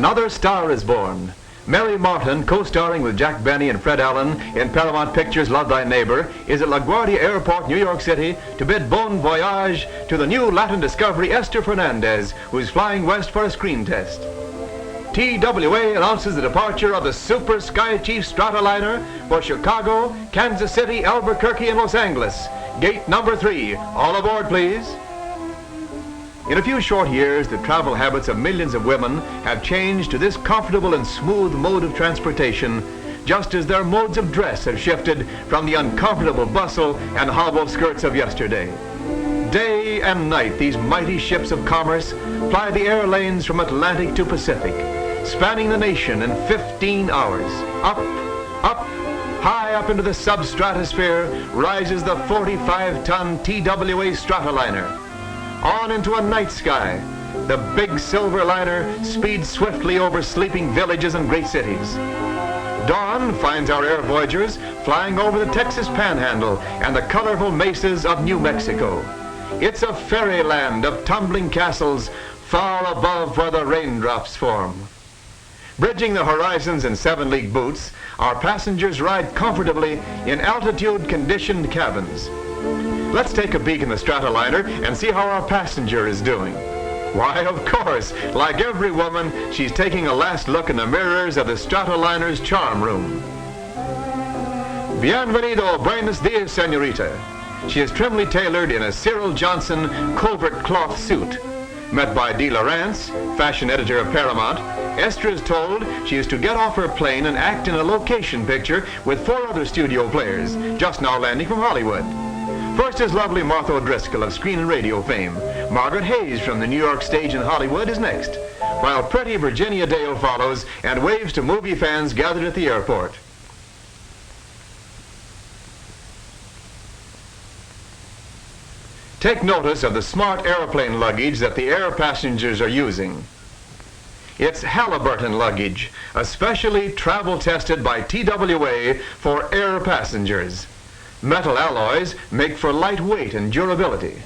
Another star is born. Mary Martin, co-starring with Jack Benny and Fred Allen in Paramount Pictures' Love Thy Neighbor, is at LaGuardia Airport, New York City, to bid bon voyage to the new Latin discovery Esther Fernandez, who's flying west for a screen test. TWA announces the departure of the Super Sky Chief Stratoliner for Chicago, Kansas City, Albuquerque, and Los Angeles. Gate number 3. All aboard, please. In a few short years, the travel habits of millions of women have changed to this comfortable and smooth mode of transportation, just as their modes of dress have shifted from the uncomfortable bustle and hobble skirts of yesterday. Day and night, these mighty ships of commerce ply the air lanes from Atlantic to Pacific, spanning the nation in 15 hours. Up, high up into the substratosphere rises the 45-ton TWA Stratoliner. On into a night sky, the big silver liner speeds swiftly over sleeping villages and great cities. Dawn finds our air voyagers flying over the Texas Panhandle and the colorful mesas of New Mexico. It's a fairyland of tumbling castles far above where the raindrops form. Bridging the horizons in 7-league boots, our passengers ride comfortably in altitude-conditioned cabins. Let's take a peek in the Stratoliner and see how our passenger is doing. Why, of course, like every woman, she's taking a last look in the mirrors of the Stratoliner's charm room. Bienvenido, buenos dias, señorita. She is trimly tailored in a Cyril Johnson covert cloth suit. Met by Dee Lawrence, fashion editor of Paramount, Esther is told she is to get off her plane and act in a location picture with 4 other studio players, just now landing from Hollywood. First is lovely Martha O'Driscoll of screen and radio fame. Margaret Hayes from the New York stage in Hollywood is next, while pretty Virginia Dale follows and waves to movie fans gathered at the airport. Take notice of the smart airplane luggage that the air passengers are using. It's Halliburton luggage, especially travel tested by TWA for air passengers. Metal alloys make for light weight and durability.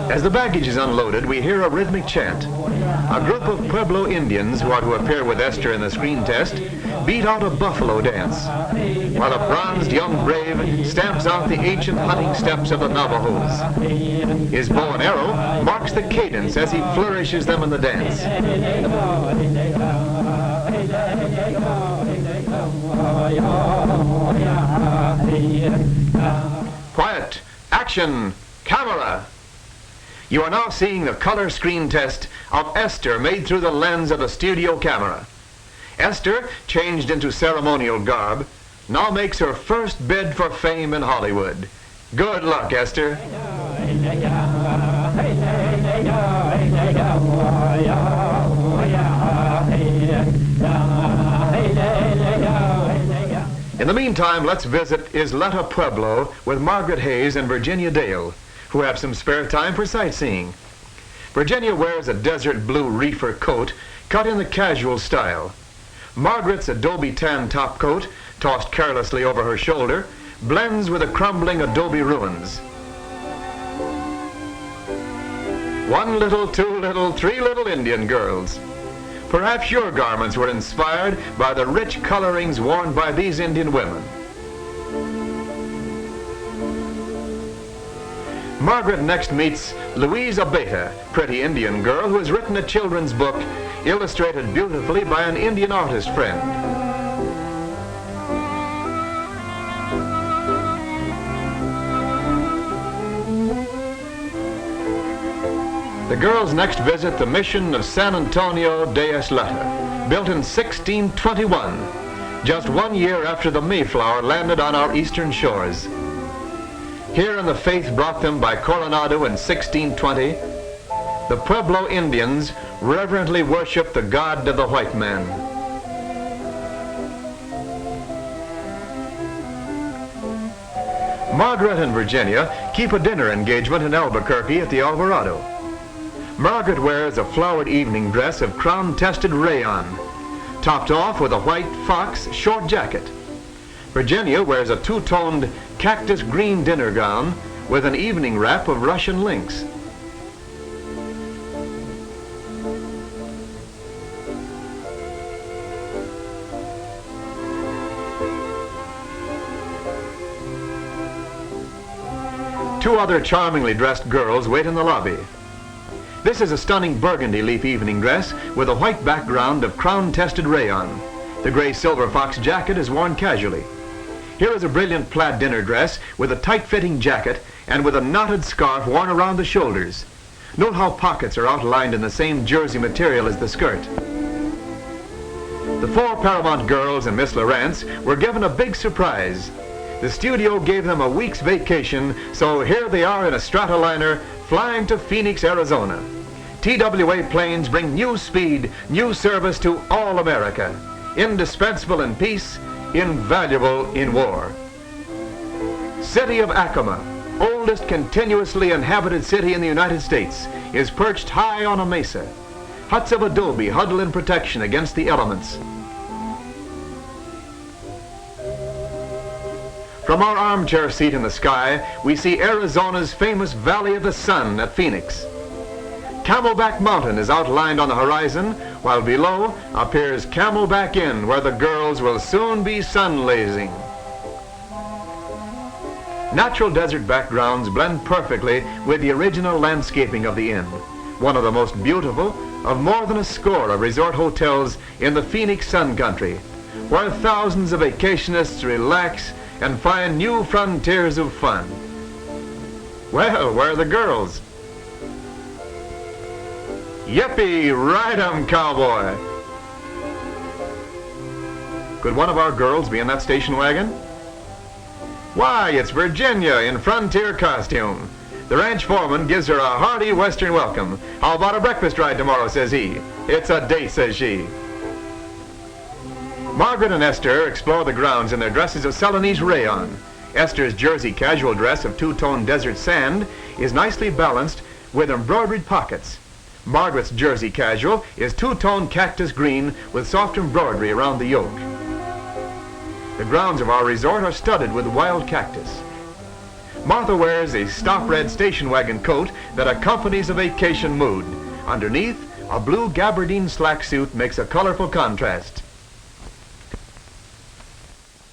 As the baggage is unloaded, we hear a rhythmic chant. A group of Pueblo Indians who are to appear with Esther in the screen test beat out a buffalo dance, while a bronzed young brave stamps out the ancient hunting steps of the Navajos. His bow and arrow marks the cadence as he flourishes them in the dance. Quiet, action, camera. You are now seeing the color screen test of Esther made through the lens of the studio camera. Esther, changed into ceremonial garb, now makes her first bid for fame in Hollywood. Good luck, Esther. In the meantime, let's visit Isleta Pueblo with Margaret Hayes and Virginia Dale, who have some spare time for sightseeing. Virginia wears a desert blue reefer coat cut in the casual style. Margaret's adobe tan top coat, tossed carelessly over her shoulder, blends with the crumbling adobe ruins. 1 little, 2 little, 3 little Indian girls. Perhaps your garments were inspired by the rich colorings worn by these Indian women. Margaret next meets Louise Abeta, pretty Indian girl who has written a children's book illustrated beautifully by an Indian artist friend. The girls next visit the mission of San Antonio de Isleta, built in 1621, just 1 year after the Mayflower landed on our eastern shores. Here in the faith brought them by Coronado in 1620, the Pueblo Indians reverently worship the God of the white man. Margaret and Virginia keep a dinner engagement in Albuquerque at the Alvarado. Margaret wears a flowered evening dress of crown-tested rayon, topped off with a white fox short jacket. Virginia wears a two-toned cactus green dinner gown with an evening wrap of Russian lynx. Two other charmingly dressed girls wait in the lobby. This is a stunning burgundy leaf evening dress with a white background of crown-tested rayon. The gray silver fox jacket is worn casually. Here is a brilliant plaid dinner dress with a tight-fitting jacket and with a knotted scarf worn around the shoulders. Note how pockets are outlined in the same jersey material as the skirt. The four Paramount girls and Miss Lawrence were given a big surprise. The studio gave them a week's vacation, so here they are in a Stratoliner flying to Phoenix, Arizona. TWA planes bring new speed, new service to all America. Indispensable in peace, invaluable in war. City of Acoma, oldest continuously inhabited city in the United States, is perched high on a mesa. Huts of adobe huddle in protection against the elements. From our armchair seat in the sky, we see Arizona's famous Valley of the Sun at Phoenix. Camelback Mountain is outlined on the horizon, while below appears Camelback Inn, where the girls will soon be sun-lazing. Natural desert backgrounds blend perfectly with the original landscaping of the inn, one of the most beautiful of more than a score of resort hotels in the Phoenix Sun Country, where thousands of vacationists relax and find new frontiers of fun. Well, where are the girls? Yippee, ride 'em, cowboy! Could one of our girls be in that station wagon? Why, it's Virginia in frontier costume. The ranch foreman gives her a hearty Western welcome. How about a breakfast ride tomorrow, says he. It's a date, says she. Margaret and Esther explore the grounds in their dresses of Celanese rayon. Esther's jersey casual dress of two-tone desert sand is nicely balanced with embroidered pockets. Margaret's jersey casual is two-tone cactus green with soft embroidery around the yoke. The grounds of our resort are studded with wild cactus. Martha wears a stop red station wagon coat that accompanies a vacation mood. Underneath, a blue gabardine slack suit makes a colorful contrast.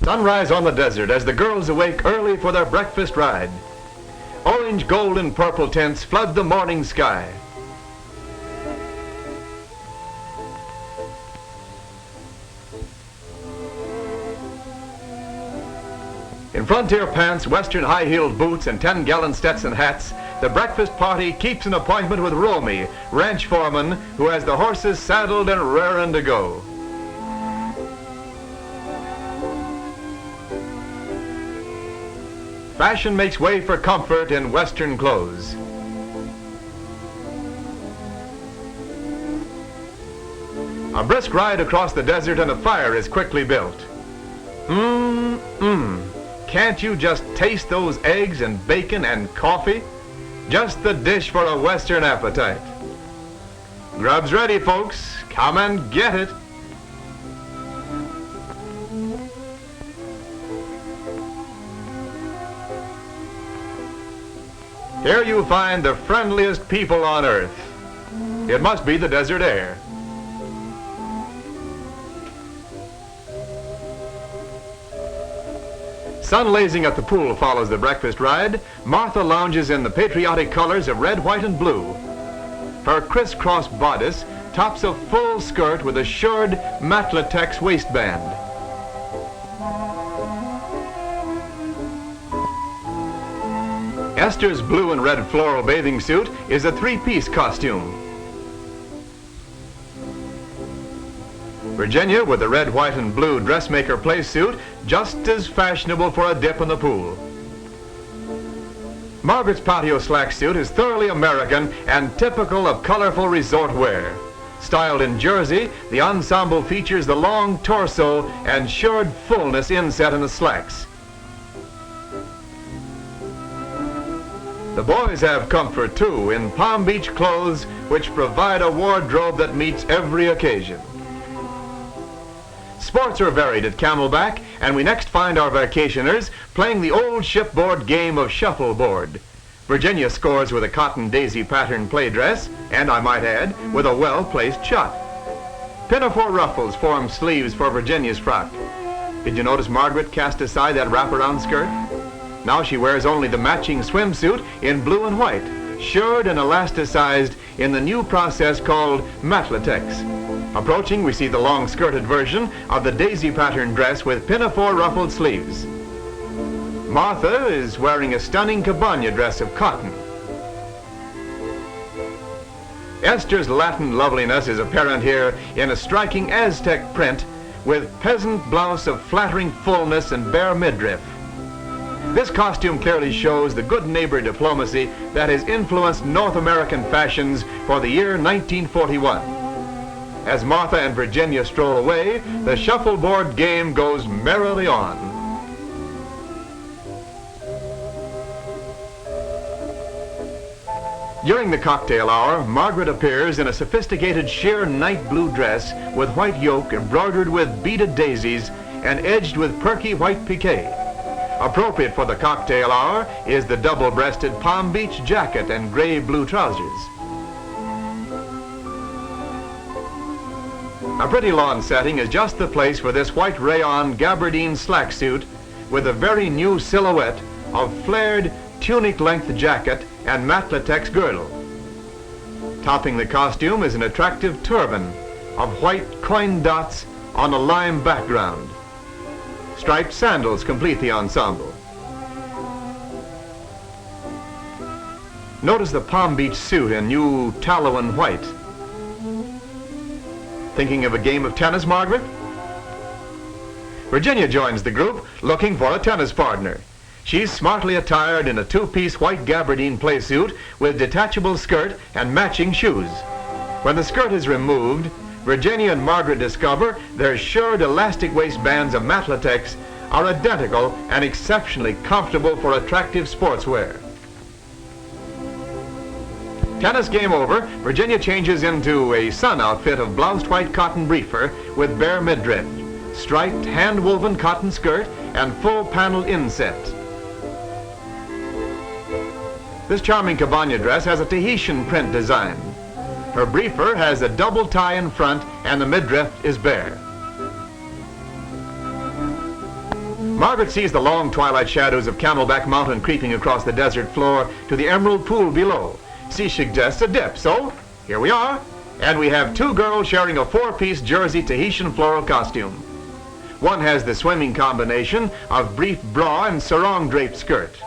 Sunrise on the desert as the girls awake early for their breakfast ride. Orange, gold, and purple tints flood the morning sky. In frontier pants, western high-heeled boots, and 10-gallon Stetson hats, the breakfast party keeps an appointment with Romy, ranch foreman, who has the horses saddled and raring to go. Fashion makes way for comfort in Western clothes. A brisk ride across the desert and a fire is quickly built. Can't you just taste those eggs and bacon and coffee? Just the dish for a Western appetite. Grub's ready, folks. Come and get it. Here you find the friendliest people on earth. It must be the desert air. Sun-lazing at the pool follows the breakfast ride. Martha lounges in the patriotic colors of red, white, and blue. Her crisscross bodice tops a full skirt with a shirred matlatex waistband. Esther's blue and red floral bathing suit is a three-piece costume. Virginia, with the red, white, and blue dressmaker place suit, just as fashionable for a dip in the pool. Margaret's patio slack suit is thoroughly American and typical of colorful resort wear. Styled in jersey, the ensemble features the long torso and shirred fullness inset in the slacks. The boys have comfort too in Palm Beach clothes which provide a wardrobe that meets every occasion. Sports are varied at Camelback, and we next find our vacationers playing the old shipboard game of shuffleboard. Virginia scores with a cotton daisy pattern play dress, and I might add, with a well-placed shot. Pinafore ruffles form sleeves for Virginia's frock. Did you notice Margaret cast aside that wraparound skirt? Now she wears only the matching swimsuit in blue and white, shirred and elasticized in the new process called matlatex. Approaching, we see the long-skirted version of the daisy pattern dress with pinafore ruffled sleeves. Martha is wearing a stunning cabana dress of cotton. Esther's Latin loveliness is apparent here in a striking Aztec print with peasant blouse of flattering fullness and bare midriff. This costume clearly shows the good neighbor diplomacy that has influenced North American fashions for the year 1941. As Martha and Virginia stroll away, the shuffleboard game goes merrily on. During the cocktail hour, Margaret appears in a sophisticated sheer night blue dress with white yoke embroidered with beaded daisies and edged with perky white piqué. Appropriate for the cocktail hour is the double-breasted Palm Beach jacket and gray-blue trousers. A pretty lawn setting is just the place for this white rayon gabardine slack suit with a very new silhouette of flared tunic-length jacket and matlatex girdle. Topping the costume is an attractive turban of white coin dots on a lime background. Striped sandals complete the ensemble. Notice the Palm Beach suit in new tallow and white. Thinking of a game of tennis, Margaret? Virginia joins the group looking for a tennis partner. She's smartly attired in a two-piece white gabardine playsuit with detachable skirt and matching shoes. When the skirt is removed, Virginia and Margaret discover their shirred elastic waistbands of matlatex are identical and exceptionally comfortable for attractive sportswear. Tennis game over, Virginia changes into a sun outfit of bloused white cotton briefer with bare midriff, striped hand-woven cotton skirt, and full panel inset. This charming cabana dress has a Tahitian print design. Her briefer has a double tie in front and the midriff is bare. Margaret sees the long twilight shadows of Camelback Mountain creeping across the desert floor to the emerald pool below. She suggests a dip, so here we are, and we have two girls sharing a four-piece jersey Tahitian floral costume. One has the swimming combination of brief bra and sarong draped skirt.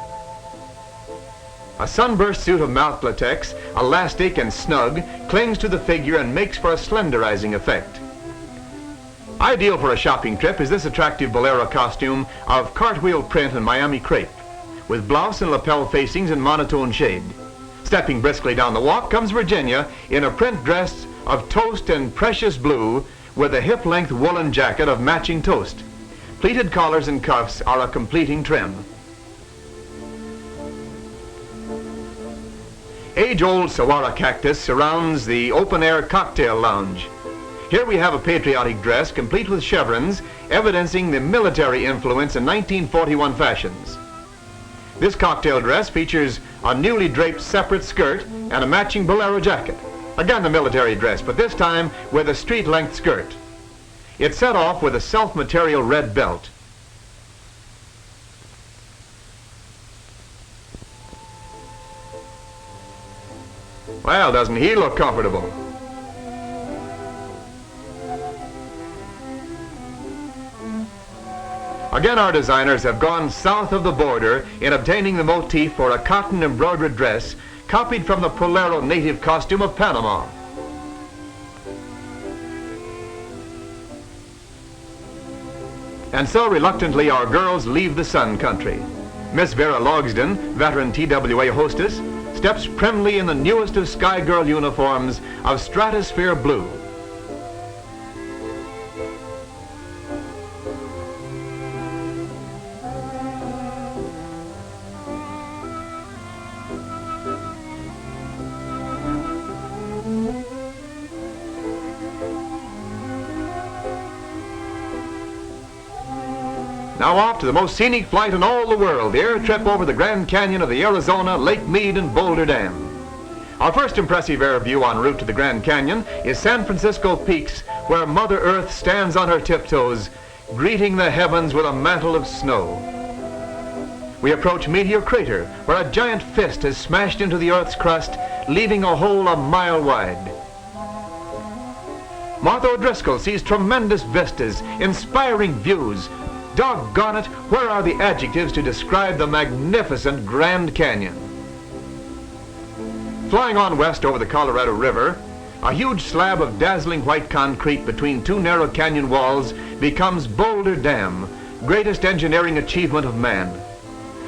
A sunburst suit of matlatex, elastic and snug, clings to the figure and makes for a slenderizing effect. Ideal for a shopping trip is this attractive bolero costume of cartwheel print and Miami crepe, with blouse and lapel facings in monotone shade. Stepping briskly down the walk comes Virginia in a print dress of toast and precious blue with a hip-length woolen jacket of matching toast. Pleated collars and cuffs are a completing trim. Age-old saguaro cactus surrounds the open-air cocktail lounge. Here we have a patriotic dress complete with chevrons, evidencing the military influence in 1941 fashions. This cocktail dress features a newly draped separate skirt and a matching bolero jacket. Again the military dress, but this time with a street-length skirt. It's set off with a self-material red belt. Well, doesn't he look comfortable? Again, our designers have gone south of the border in obtaining the motif for a cotton embroidered dress copied from the Polero native costume of Panama. And so reluctantly our girls leave the sun country. Miss Vera Logsden, veteran TWA hostess, steps primly in the newest of Sky Girl uniforms of stratosphere blue. Now off to the most scenic flight in all the world, the air trip over the Grand Canyon of the Arizona, Lake Mead, and Boulder Dam. Our first impressive air view en route to the Grand Canyon is San Francisco Peaks, where Mother Earth stands on her tiptoes, greeting the heavens with a mantle of snow. We approach Meteor Crater, where a giant fist has smashed into the Earth's crust, leaving a hole a mile wide. Martha O'Driscoll sees tremendous vistas, inspiring views. Doggone it, where are the adjectives to describe the magnificent Grand Canyon? Flying on west over the Colorado River, a huge slab of dazzling white concrete between two narrow canyon walls becomes Boulder Dam, greatest engineering achievement of man.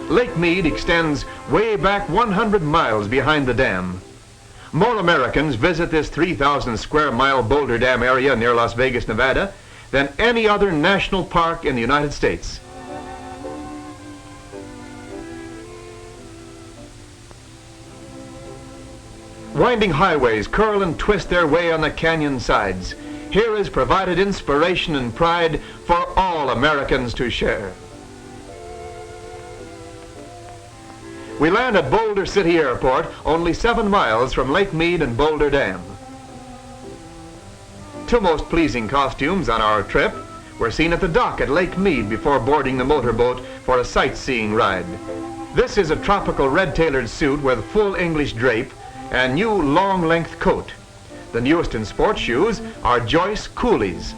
Lake Mead extends way back 100 miles behind the dam. More Americans visit this 3,000 square mile Boulder Dam area near Las Vegas, Nevada, than any other national park in the United States. Winding highways curl and twist their way on the canyon sides. Here is provided inspiration and pride for all Americans to share. We land at Boulder City Airport, only 7 miles from Lake Mead and Boulder Dam. Two most pleasing costumes on our trip were seen at the dock at Lake Mead before boarding the motorboat for a sightseeing ride. This is a tropical red-tailored suit with full English drape and new long-length coat. The newest in sports shoes are Joyce Coolies.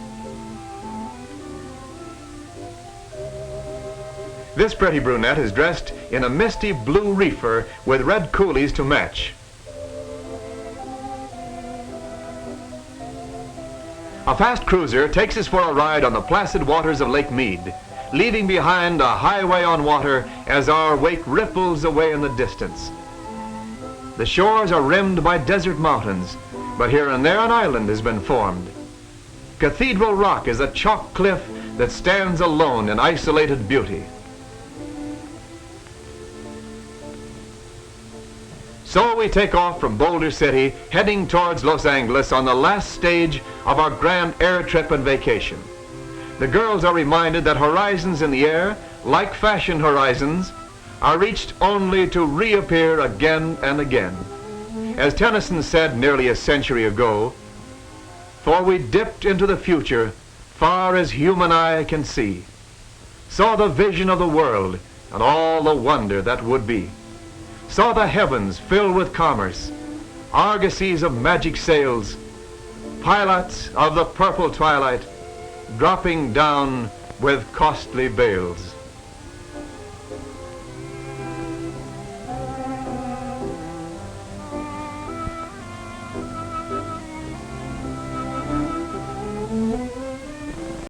This pretty brunette is dressed in a misty blue reefer with red coolies to match. A fast cruiser takes us for a ride on the placid waters of Lake Mead, leaving behind a highway on water as our wake ripples away in the distance. The shores are rimmed by desert mountains, but here and there an island has been formed. Cathedral Rock is a chalk cliff that stands alone in isolated beauty. So we take off from Boulder City, heading towards Los Angeles on the last stage of our grand air trip and vacation. The girls are reminded that horizons in the air, like fashion horizons, are reached only to reappear again and again. As Tennyson said nearly a century ago, "For we dipped into the future, far as human eye can see, saw the vision of the world and all the wonder that would be. Saw the heavens filled with commerce, argosies of magic sails, pilots of the purple twilight, dropping down with costly bales."